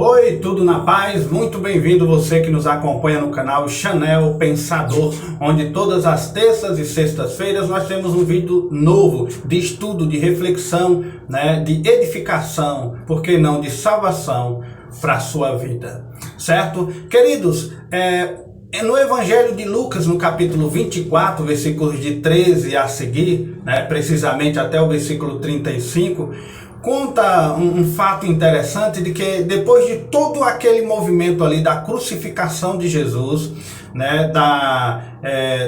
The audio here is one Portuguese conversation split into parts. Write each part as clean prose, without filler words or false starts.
Oi, tudo na paz? Muito bem-vindo você que nos acompanha no canal Chanel Pensador, onde todas as terças e sextas-feiras nós temos um vídeo novo de estudo, de reflexão, de edificação, por que não de salvação para a sua vida, certo? Queridos, no Evangelho de Lucas, no capítulo 24, versículos de 13 a seguir, precisamente até o versículo 35, conta um fato interessante de que depois de todo aquele movimento ali da crucificação de Jesus,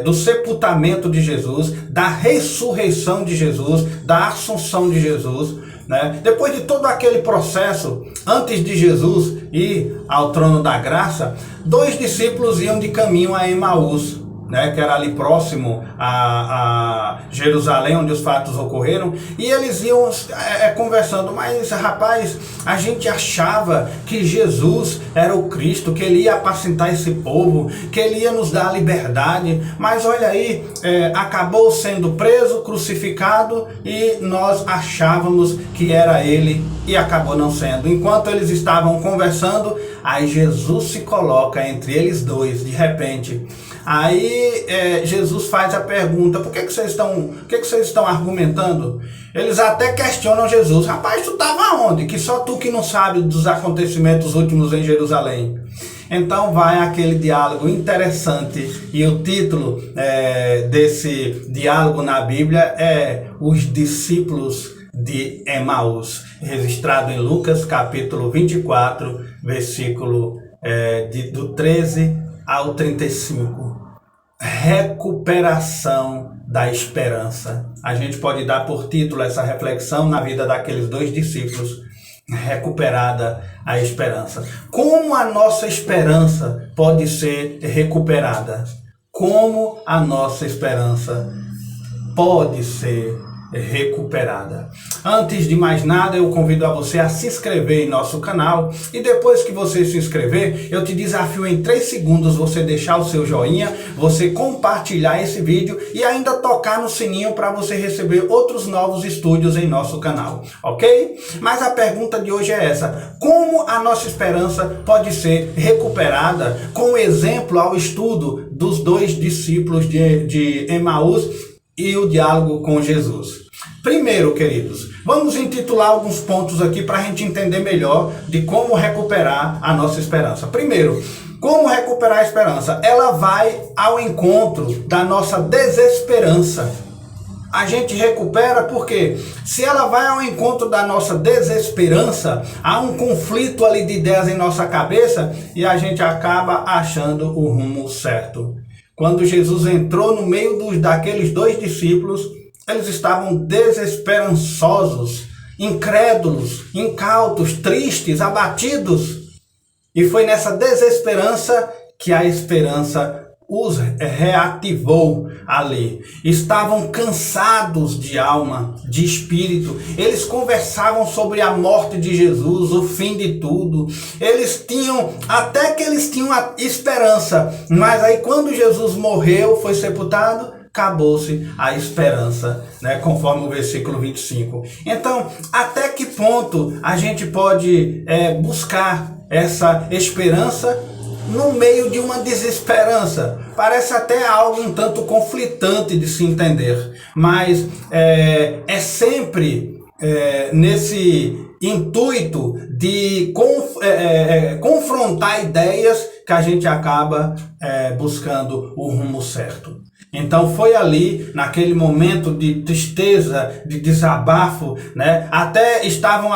do sepultamento de Jesus, da ressurreição de Jesus, da assunção de Jesus, depois de todo aquele processo, antes de Jesus ir ao trono da graça, 2 discípulos iam de caminho a Emaús, que era ali próximo a Jerusalém, onde os fatos ocorreram, e eles iam conversando, mas rapaz, a gente achava que Jesus era o Cristo, que ele ia apacentar esse povo, que ele ia nos dar a liberdade, mas olha aí, acabou sendo preso, crucificado, e nós achávamos que era ele, e acabou não sendo. Enquanto eles estavam conversando, aí Jesus se coloca entre eles dois, de repente. Aí Jesus faz a pergunta: por que vocês estão argumentando? Eles até questionam Jesus: rapaz, tu estava onde? Que só tu que não sabe dos acontecimentos últimos em Jerusalém. Então vai aquele diálogo interessante, e o título desse diálogo na Bíblia é Os Discípulos de Emaús, registrado em Lucas capítulo 24, versículo do 13 ao 35. Recuperação da esperança. A gente pode dar por título essa reflexão na vida daqueles 2 discípulos: recuperada a esperança. Como a nossa esperança pode ser recuperada? Como a nossa esperança pode ser recuperada? Antes de mais nada, eu convido a você a se inscrever em nosso canal, e depois que você se inscrever, eu te desafio em 3 segundos você deixar o seu joinha, você compartilhar esse vídeo e ainda tocar no sininho para você receber outros novos estúdios em nosso canal, ok? Mas a pergunta de hoje é essa: como a nossa esperança pode ser recuperada, com exemplo ao estudo dos 2 discípulos de Emaús e o diálogo com Jesus? Primeiro, queridos, vamos intitular alguns pontos aqui para a gente entender melhor de como recuperar a nossa esperança. Primeiro, como recuperar a esperança? Ela vai ao encontro da nossa desesperança. A gente recupera porque, se ela vai ao encontro da nossa desesperança, há um conflito ali de ideias em nossa cabeça e a gente acaba achando o rumo certo. Quando Jesus entrou no meio daqueles 2 discípulos, eles estavam desesperançosos, incrédulos, incautos, tristes, abatidos. E foi nessa desesperança que a esperança os reativou ali. Estavam cansados de alma, de espírito. Eles conversavam sobre a morte de Jesus, o fim de tudo. Eles tinham a esperança. Mas aí quando Jesus morreu, foi sepultado, acabou-se a esperança, conforme o versículo 25. Então, até que ponto a gente pode buscar essa esperança no meio de uma desesperança? Parece até algo um tanto conflitante de se entender, mas é sempre nesse intuito de confrontar ideias que a gente acaba buscando o rumo certo. Então foi naquele momento de tristeza, de desabafo, estavam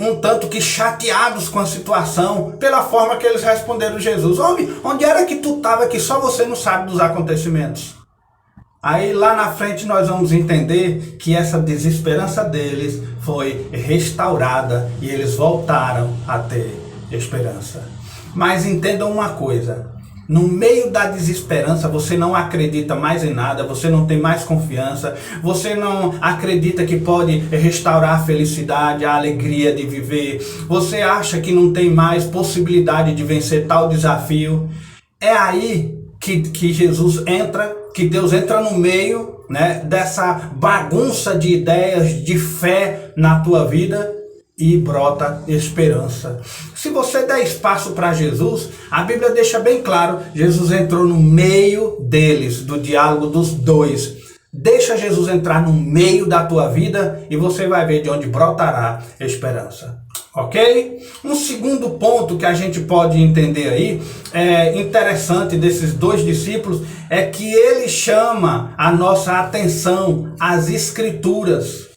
um tanto que chateados com a situação, pela forma que eles responderam Jesus: homem, onde era que tu estava que só você não sabe dos acontecimentos? Aí lá na frente nós vamos entender que essa desesperança deles foi restaurada e eles voltaram a ter esperança. Mas entendam uma coisa: no meio da desesperança, você não acredita mais em nada, você não tem mais confiança, você não acredita que pode restaurar a felicidade, a alegria de viver, você acha que não tem mais possibilidade de vencer tal desafio. É aí que Jesus entra, que Deus entra no meio, dessa bagunça de ideias, de fé na tua vida, e brota esperança. Se você der espaço para Jesus, a Bíblia deixa bem claro, Jesus entrou no meio deles, do diálogo dos dois. Deixa Jesus entrar no meio da tua vida e você vai ver de onde brotará esperança. Ok? Um segundo ponto que a gente pode entender aí, interessante desses dois discípulos, é que ele chama a nossa atenção às Escrituras.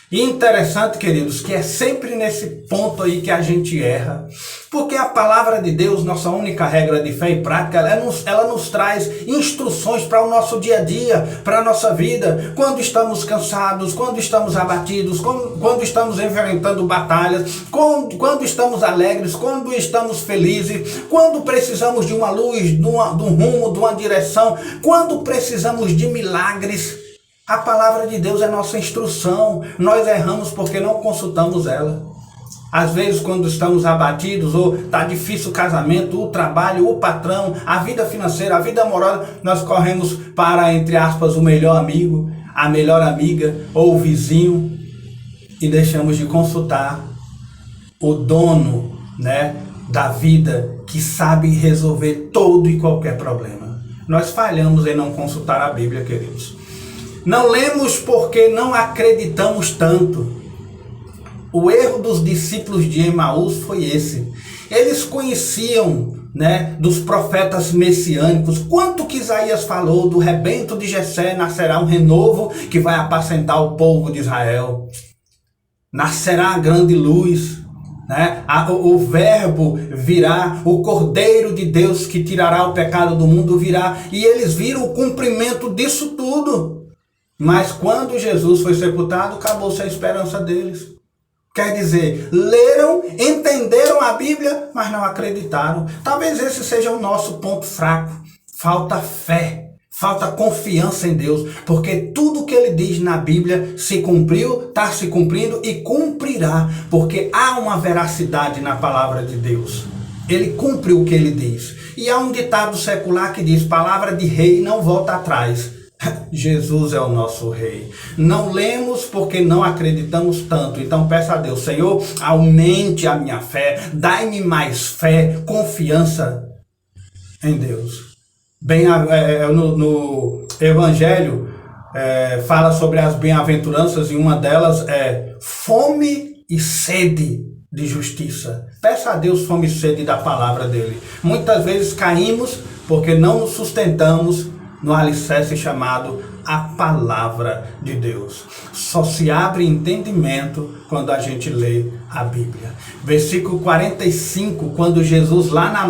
E interessante, queridos, que é sempre nesse ponto aí que a gente erra. Porque a palavra de Deus, nossa única regra de fé e prática, ela nos traz instruções para o nosso dia a dia, para a nossa vida. Quando estamos cansados, quando estamos abatidos, quando estamos enfrentando batalhas, quando estamos alegres, quando estamos felizes, quando precisamos de uma luz, de um rumo, de uma direção, quando precisamos de milagres. A palavra de Deus é nossa instrução. Nós erramos porque não consultamos ela. Às vezes, quando estamos abatidos, ou está difícil o casamento, o trabalho, o patrão, a vida financeira, a vida amorosa, nós corremos para, entre aspas, o melhor amigo, a melhor amiga ou o vizinho e deixamos de consultar o dono, da vida, que sabe resolver todo e qualquer problema. Nós falhamos em não consultar a Bíblia, queridos. Não lemos porque não acreditamos tanto. O erro dos discípulos de Emaús foi esse. Eles conheciam, dos profetas messiânicos. Quanto que Isaías falou do rebento de Jessé, nascerá um renovo que vai apacentar o povo de Israel. Nascerá a grande luz. O verbo virá, o Cordeiro de Deus que tirará o pecado do mundo virá. E eles viram o cumprimento disso tudo. Mas quando Jesus foi sepultado, acabou-se a esperança deles. Quer dizer, leram, entenderam a Bíblia, mas não acreditaram. Talvez esse seja o nosso ponto fraco. Falta fé, falta confiança em Deus. Porque tudo que ele diz na Bíblia se cumpriu, está se cumprindo e cumprirá. Porque há uma veracidade na palavra de Deus. Ele cumpre o que ele diz. E há um ditado secular que diz, palavra de rei não volta atrás. Jesus é o nosso rei. Não lemos porque não acreditamos tanto. Então peça a Deus, Senhor, aumente a minha fé, dai-me mais fé, confiança em Deus. No Evangelho fala sobre as bem-aventuranças e uma delas é fome e sede de justiça. Peça a Deus fome e sede da palavra dele. Muitas vezes caímos porque não nos sustentamos no alicerce chamado a palavra de Deus. Só se abre entendimento quando a gente lê a Bíblia. Versículo 45, quando Jesus lá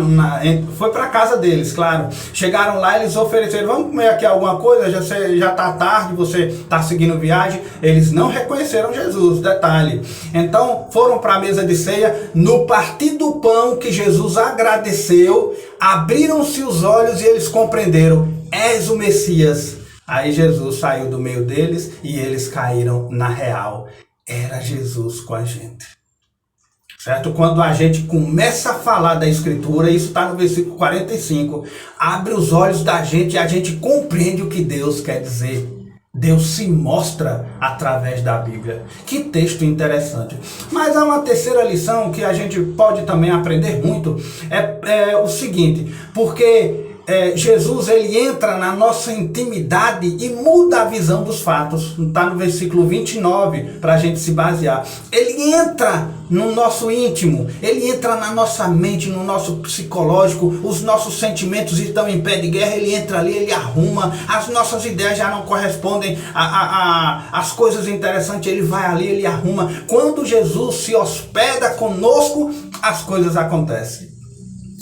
foi para a casa deles, claro. Chegaram lá, eles ofereceram, vamos comer aqui alguma coisa, já está tarde, você está seguindo viagem. Eles não reconheceram Jesus, detalhe. Então foram para a mesa de ceia, no partir do pão que Jesus agradeceu, abriram-se os olhos e eles compreenderam, és o Messias. Aí Jesus saiu do meio deles e eles caíram na real. Era Jesus com a gente. Certo? Quando a gente começa a falar da Escritura, isso está no versículo 45, abre os olhos da gente e a gente compreende o que Deus quer dizer. Deus se mostra através da Bíblia. Que texto interessante. Mas há uma terceira lição que a gente pode também aprender muito. É o seguinte, porque Jesus ele entra na nossa intimidade e muda a visão dos fatos. Está no versículo 29 para a gente se basear. Ele entra no nosso íntimo, ele entra na nossa mente, no nosso psicológico. Os nossos sentimentos estão em pé de guerra, ele entra ali, ele arruma. As nossas ideias já não correspondem às coisas interessantes, ele vai ali, ele arruma. Quando Jesus se hospeda conosco, as coisas acontecem.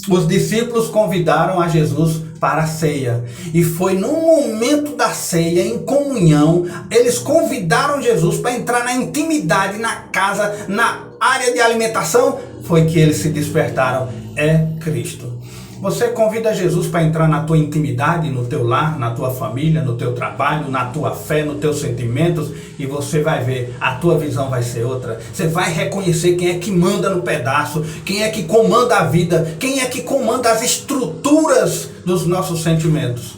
Os discípulos convidaram a Jesus para a ceia. E foi no momento da ceia, em comunhão, eles convidaram Jesus para entrar na intimidade, na casa, na área de alimentação. Foi que eles se despertaram. É Cristo. Você convida Jesus para entrar na tua intimidade, no teu lar, na tua família, no teu trabalho, na tua fé, nos teus sentimentos, e você vai ver, a tua visão vai ser outra. Você vai reconhecer quem é que manda no pedaço, quem é que comanda a vida, quem é que comanda as estruturas dos nossos sentimentos.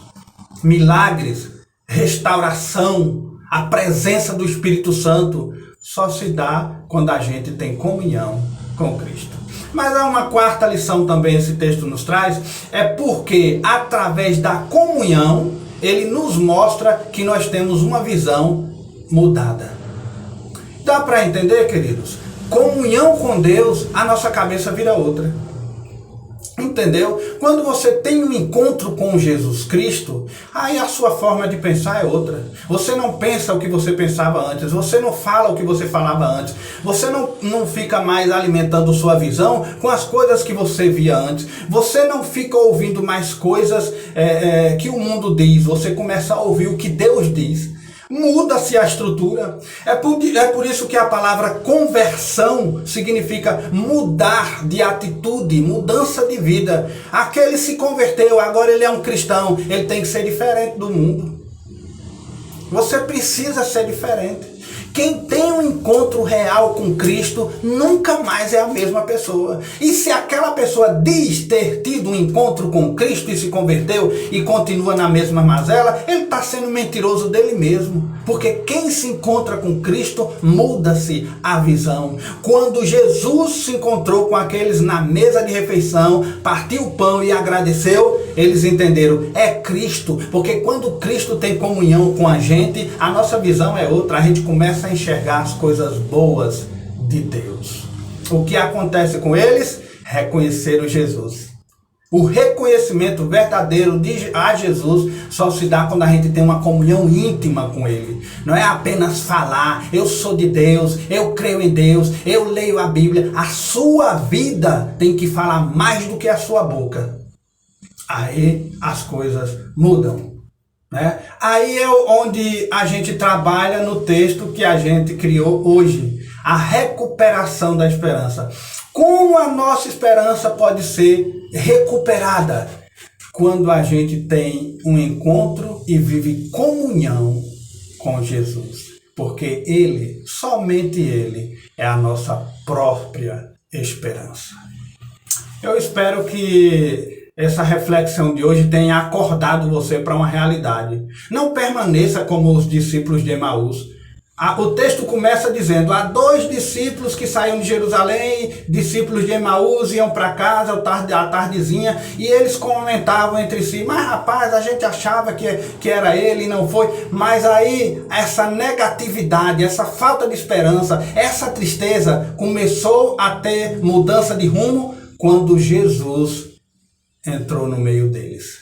Milagres, restauração, a presença do Espírito Santo só se dá quando a gente tem comunhão com Cristo. Mas há uma quarta lição também esse texto nos traz, é porque através da comunhão ele nos mostra que nós temos uma visão mudada. Dá para entender, queridos? Comunhão com Deus, a nossa cabeça vira outra. Entendeu? Quando você tem um encontro com Jesus Cristo, aí a sua forma de pensar é outra. Você não pensa o que você pensava antes, você não fala o que você falava antes, você não fica mais alimentando sua visão com as coisas que você via antes, você não fica ouvindo mais coisas que o mundo diz, você começa a ouvir o que Deus diz. Muda-se a estrutura. É por isso que a palavra conversão significa mudar de atitude, mudança de vida. Aquele se converteu, agora ele é um cristão, ele tem que ser diferente do mundo. Você precisa ser diferente. Quem tem um encontro real com Cristo nunca mais é a mesma pessoa. E se aquela pessoa diz ter tido um encontro com Cristo e se converteu e continua na mesma mazela, ele está sendo mentiroso dele mesmo. Porque quem se encontra com Cristo, muda-se a visão. Quando Jesus se encontrou com aqueles na mesa de refeição, partiu o pão e agradeceu, eles entenderam, é Cristo. Porque quando Cristo tem comunhão com a gente, a nossa visão é outra. A gente começa a enxergar as coisas boas de Deus. O que acontece com eles? Reconheceram Jesus. O reconhecimento verdadeiro a Jesus só se dá quando a gente tem uma comunhão íntima com Ele. Não é apenas falar, eu sou de Deus, eu creio em Deus, eu leio a Bíblia. A sua vida tem que falar mais do que a sua boca. Aí as coisas mudam. Né? Aí é onde a gente trabalha no texto que a gente criou hoje. A recuperação da esperança. Como a nossa esperança pode ser recuperada? Quando a gente tem um encontro e vive comunhão com Jesus. Porque Ele, somente Ele, é a nossa própria esperança. Eu espero que essa reflexão de hoje tenha acordado você para uma realidade. Não permaneça como os discípulos de Emaús. O texto começa dizendo, há 2 discípulos que saíam de Jerusalém, discípulos de Emaús, iam para casa à tardezinha, e eles comentavam entre si, mas rapaz, a gente achava que era ele e não foi. Mas aí, essa negatividade, essa falta de esperança, essa tristeza, começou a ter mudança de rumo quando Jesus entrou no meio deles.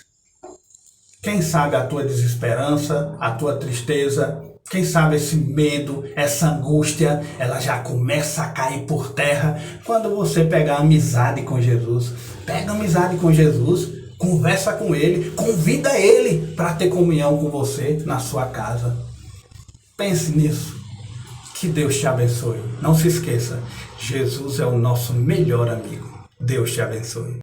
Quem sabe a tua desesperança, a tua tristeza, quem sabe esse medo, essa angústia, ela já começa a cair por terra quando você pegar amizade com Jesus. Pega amizade com Jesus, conversa com Ele, convida Ele para ter comunhão com você na sua casa. Pense nisso. Que Deus te abençoe. Não se esqueça, Jesus é o nosso melhor amigo. Deus te abençoe.